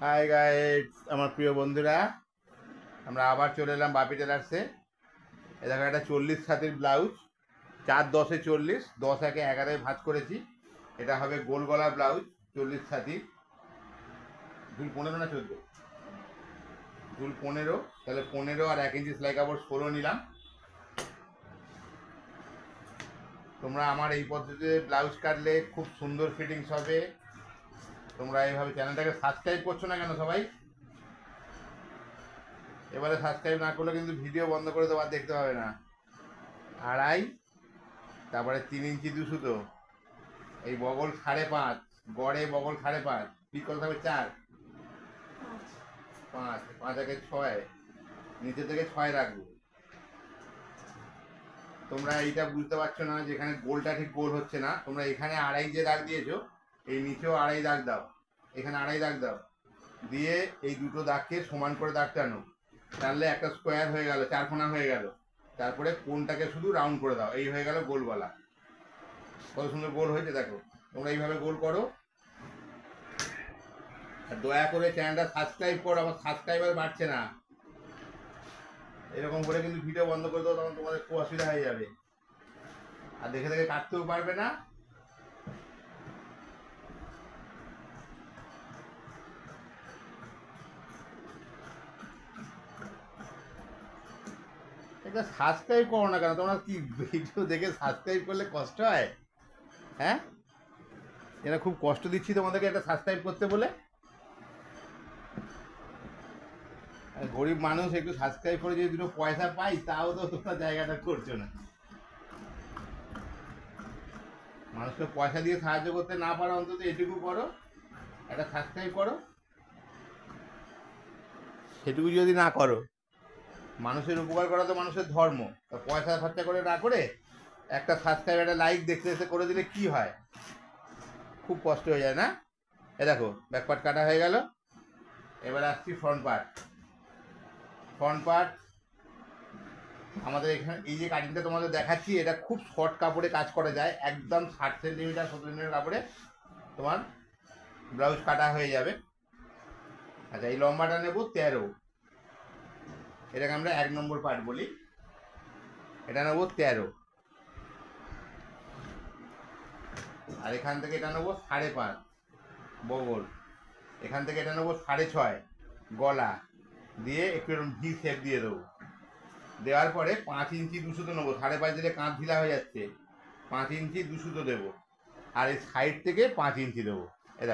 Hi guys, আমার প্রিয় বন্ধুরা, আমরা আবার চলে এলাম বাপি টেলার্সে। এ দেখো একটা 40 ছাতির ব্লাউজ, 4-10-এ 40, 10-1-এ 11-এ ভাঁজ করেছি। এটা হবে গোল গলা ব্লাউজ, 40 ছাতি, ঝুল 15 না 14, ঝুল 15, তাহলে 15 আর 1 ইঞ্চি সেলাই কাপড় 16 নিলাম। তোমরা আমার এই পদ্ধতিতে ব্লাউজ কাটলে খুব সুন্দর ফিটিংস হবে। তোমরা এইভাবে চ্যানেলটাকে সাবস্ক্রাইব করছো না কেন সবাই? এবারে সাবস্ক্রাইব না করলে কিন্তু ভিডিও বন্ধ করে দেবো, আর দেখতে হবে না। আড়াই, তারপরে 3 ইঞ্চি 2 সুতো, এই বগল 5.5, গড়ে বগল 5.5, ঠিক কত হবে 4, 5, 5 একে 6, নিচে থেকে 6 রাখবো। তোমরা এইটা বুঝতে পারছো না, যেখানে গোলটা ঠিক গোল হচ্ছে না। তোমরা এখানে আড়াই যে দাগ দিয়েছো, এই নিচেও আড়াই দাগ দাও, এখানে আড়াই দাগ দাও, দিয়ে এই দুটো দাগকে সমান করে দাগ টানো, টানলে একটা স্কোয়ার হয়ে গেল, 4 কোণা হয়ে গেল। তারপরে কোণটাকে শুধু রাউন্ড করে দাও, এই হয়ে গেল গোল গলা। কত সুন্দর গোল হয়েছে দেখো। তোমরা এইভাবে গোল করো, আর দয়া করে চ্যানেলটা সাবস্ক্রাইব করো, আমার সাবস্ক্রাইবার বাড়ছে না। এরকম করে কিন্তু ভিডিও বন্ধ করে দেবো, তখন তোমাদের খুব অসুবিধা হয়ে যাবে, আর দেখে দেখে কাটতেও পারবে না। এটা সাবস্ক্রাইব করো না কেন? তোমরা কি ভিডিও দেখে সাবস্ক্রাইব করলে কষ্ট হয়? হ্যাঁ, এটা খুব কষ্ট দিচ্ছি তোমাদেরকে এটা সাবস্ক্রাইব করতে বলে। গরিব মানুষ একটু সাবস্ক্রাইব করে যদি দুটো পয়সা পাই, তাও তো তোমরা জায়গাটা করছো না। মানুষকে পয়সা দিয়ে সাহায্য করতে না পারো, অন্তত এটুকু করো, একটা সাবস্ক্রাইব করো। সেটুকু যদি না করো, মানুষের উপকার করা তো মানুষের ধর্ম, তা পয়সা খরচা করে না করে একটা সাবস্ক্রাইব, একটা লাইক দেখতে দেখতে করে দিলে কি হয়? খুব কষ্ট হয়ে যায় না? এ দেখো, ব্যাক পার্ট কাটা হয়ে গেল। এবার আসছি ফ্রন্ট পার্ট। ফ্রন্ট পার্ট আমাদের এখানে এই যে কাটিংটা তোমাদের দেখাচ্ছি, এটা খুব শর্ট কাপড়ে কাজ করা যায়, একদম 60 সেন্টিমিটার 70 সেন্টিমিটার কাপড়ে তোমার ব্লাউজ কাটা হয়ে যাবে। আচ্ছা, এই লম্বাটা নেব 13, এটাকে আমরা 1 নম্বর পার্ট বলি। এটা নেব 13, আর এখান থেকে এটা নেবো 5.5 বগল, এখান থেকে এটা নেবো 6.5 গলা, দিয়ে একটু এরকম ভি শেপ দিয়ে দেবো। দেওয়ার পরে 5 ইঞ্চি 2 সুতো নেবো, 5.5 দিলে কাঁধ ঢিলা হয়ে যাচ্ছে, 5 ইঞ্চি 2 সুতো দেবো, আর এই সাইড থেকে 5 ইঞ্চি দেবো।